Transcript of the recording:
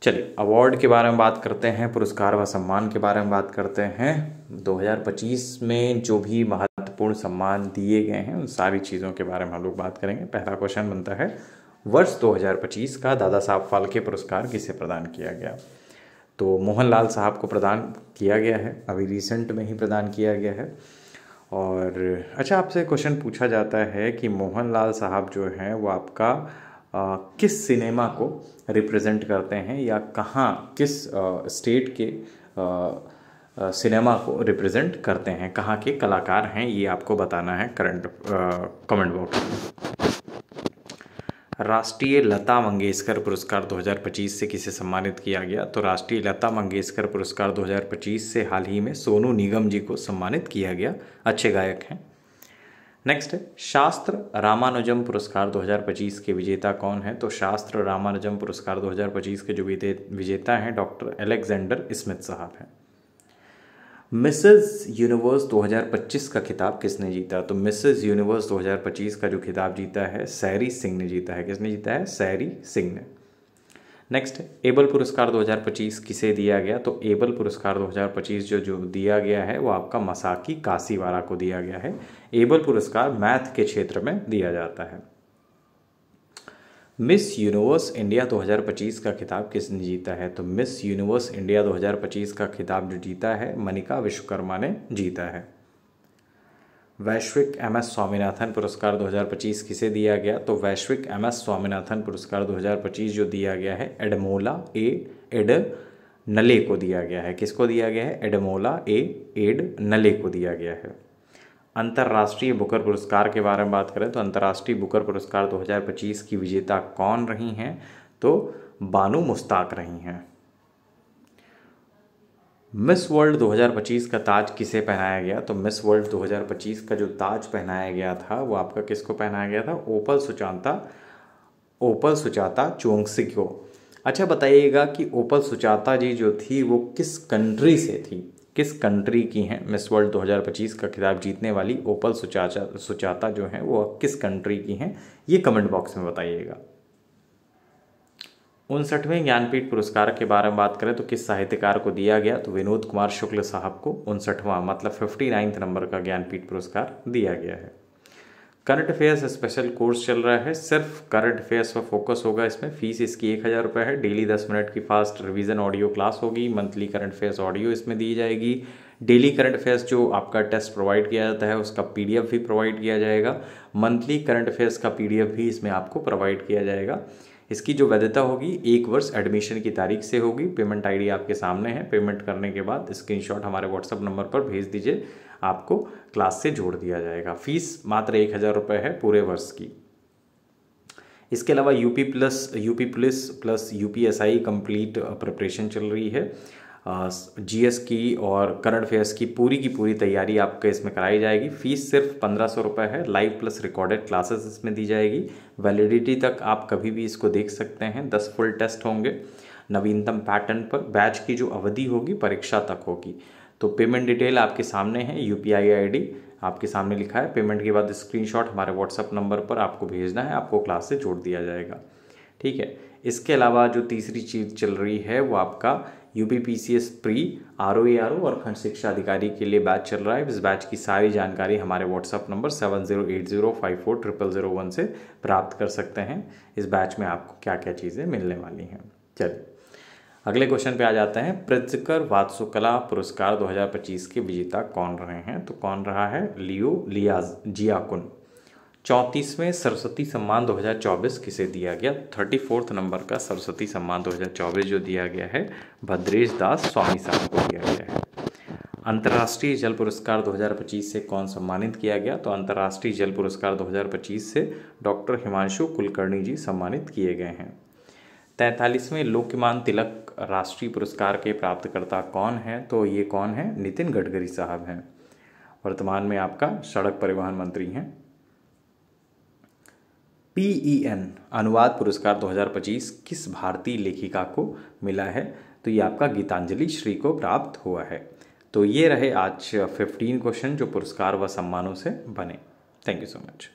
चलिए अवार्ड के बारे में बात करते हैं, पुरस्कार व सम्मान के बारे में बात करते हैं। 2025 में जो भी महत्वपूर्ण सम्मान दिए गए हैं उन सारी चीज़ों के बारे में हम लोग बात करेंगे। पहला क्वेश्चन बनता है, वर्ष 2025 का दादा साहब फाल्के पुरस्कार किसे प्रदान किया गया? तो मोहनलाल साहब को प्रदान किया गया है, अभी रिसेंट में ही प्रदान किया गया है। और अच्छा, आपसे क्वेश्चन पूछा जाता है कि मोहनलाल साहब जो हैं वो आपका किस सिनेमा को रिप्रेजेंट करते हैं या कहाँ, किस स्टेट के सिनेमा को रिप्रेजेंट करते हैं, कहाँ के कलाकार हैं, ये आपको बताना है कमेंट बॉक्स में। राष्ट्रीय लता मंगेशकर पुरस्कार 2025 से किसे सम्मानित किया गया? तो राष्ट्रीय लता मंगेशकर पुरस्कार 2025 से हाल ही में सोनू निगम जी को सम्मानित किया गया, अच्छे गायक हैं। नेक्स्ट है, शास्त्र रामानुजम पुरस्कार 2025 के विजेता कौन है? तो शास्त्र रामानुजम पुरस्कार 2025 के जो विजेता हैं डॉक्टर अलेक्जेंडर स्मिथ साहब हैं। मिसेस यूनिवर्स 2025 का खिताब किसने जीता? तो मिसेस यूनिवर्स 2025 का जो खिताब जीता है सैरी सिंह ने जीता है। किसने जीता है? सैरी सिंह ने। नेक्स्ट, एबल पुरस्कार 2025 किसे दिया गया? तो एबल पुरस्कार 2025 जो दिया गया है वो आपका मसाकी कासीवारा को दिया गया है। एबल पुरस्कार मैथ के क्षेत्र में दिया जाता है। मिस यूनिवर्स इंडिया 2025 का खिताब किसने जीता है? तो मिस यूनिवर्स इंडिया 2025 का खिताब जो जीता है मनिका विश्वकर्मा ने जीता है। वैश्विक MS स्वामीनाथन पुरस्कार 2025 किसे दिया गया? तो वैश्विक MS स्वामीनाथन पुरस्कार 2025 जो दिया गया है एडमोला एडनले को दिया गया है। किसको दिया गया है? एडमोला एडनले को दिया गया है। अंतर्राष्ट्रीय बुकर पुरस्कार के बारे में बात करें तो अंतर्राष्ट्रीय बुकर पुरस्कार 2025 की विजेता कौन रही हैं? तो बानू मुश्ताक रही हैं। मिस वर्ल्ड 2025 का ताज किसे पहनाया गया? तो मिस वर्ल्ड 2025 का जो ताज पहनाया गया था वो आपका किसको पहनाया गया था? ओपल सुचाता चोंगसी को। अच्छा बताइएगा कि ओपल सुचाता जी जो थी वो किस कंट्री से थी, किस कंट्री की हैं? मिस वर्ल्ड 2025 का खिताब जीतने वाली ओपल सुचाता जो हैं वो किस कंट्री की हैं, ये कमेंट बॉक्स में बताइएगा। 59वें ज्ञानपीठ पुरस्कार के बारे में बात करें तो किस साहित्यकार को दिया गया? तो विनोद कुमार शुक्ल साहब को 59वां मतलब 59th नंबर का ज्ञानपीठ पुरस्कार दिया गया है। करंट अफेयर्स स्पेशल कोर्स चल रहा है, सिर्फ करंट अफेयर्स पर फोकस होगा इसमें। फीस इसकी 1000 रुपये है। डेली 10 मिनट की फास्ट रिवीजन ऑडियो क्लास होगी। मंथली करंट अफेयर्स ऑडियो इसमें दी जाएगी। डेली करंट अफेयर्स जो आपका टेस्ट प्रोवाइड किया जाता है उसका PDF भी प्रोवाइड किया जाएगा। मंथली करंट अफेयर्स का PDF भी इसमें आपको प्रोवाइड किया जाएगा। इसकी जो वैधता होगी 1 वर्ष एडमिशन की तारीख से होगी। पेमेंट ID आपके सामने है। पेमेंट करने के बाद स्क्रीनशॉट हमारे व्हाट्सएप नंबर पर भेज दीजिए, आपको क्लास से जोड़ दिया जाएगा। फीस मात्र 1000 रुपये है पूरे वर्ष की। इसके अलावा UP police plus UPSI complete preparation चल रही है। GS की और करंट अफेयर्स की पूरी तैयारी आपको इसमें कराई जाएगी। फीस सिर्फ 1500 रुपये है। लाइव प्लस रिकॉर्डेड क्लासेस इसमें दी जाएगी। वैलिडिटी तक आप कभी भी इसको देख सकते हैं। 10 फुल टेस्ट होंगे नवीनतम पैटर्न पर। बैच की जो अवधि होगी परीक्षा तक होगी। तो पेमेंट डिटेल आपके सामने है, UPI ID आपके सामने लिखा है। पेमेंट के बाद स्क्रीनशॉट हमारे व्हाट्सएप नंबर पर आपको भेजना है, आपको क्लास से जोड़ दिया जाएगा। ठीक है। इसके अलावा जो तीसरी चीज़ चल रही है वो आपका UPPCS प्री ROARO और खंड शिक्षा अधिकारी के लिए बैच चल रहा है। इस बैच की सारी जानकारी हमारे व्हाट्सएप नंबर 7080540001 से प्राप्त कर सकते हैं। इस बैच में आपको क्या क्या चीज़ें मिलने वाली हैं। चलिए अगले क्वेश्चन पे आ जाते हैं। प्रित्जकर वास्तुकला पुरस्कार 2025 के विजेता कौन रहे हैं? तो कौन रहा है? लियो जियाकुन। 34वें सरस्वती सम्मान 2024 किसे दिया गया? 34th नंबर का सरस्वती सम्मान 2024 जो दिया गया है भद्रेश दास स्वामी साहब को दिया गया है। अंतर्राष्ट्रीय जल पुरस्कार 2025 से कौन सम्मानित किया गया? तो अंतर्राष्ट्रीय जल पुरस्कार 2025 से डॉक्टर हिमांशु कुलकर्णी जी सम्मानित किए गए हैं। 43वें लोकमान्य तिलक राष्ट्रीय पुरस्कार के प्राप्तकर्ता कौन हैं? तो ये कौन है? नितिन गडकरी साहब हैं। वर्तमान में आपका सड़क परिवहन मंत्री हैं। PEN अनुवाद पुरस्कार 2025 किस भारतीय लेखिका को मिला है? तो ये आपका गीतांजलि श्री को प्राप्त हुआ है। तो ये रहे आज 15 क्वेश्चन जो पुरस्कार व सम्मानों से बने। Thank you so much.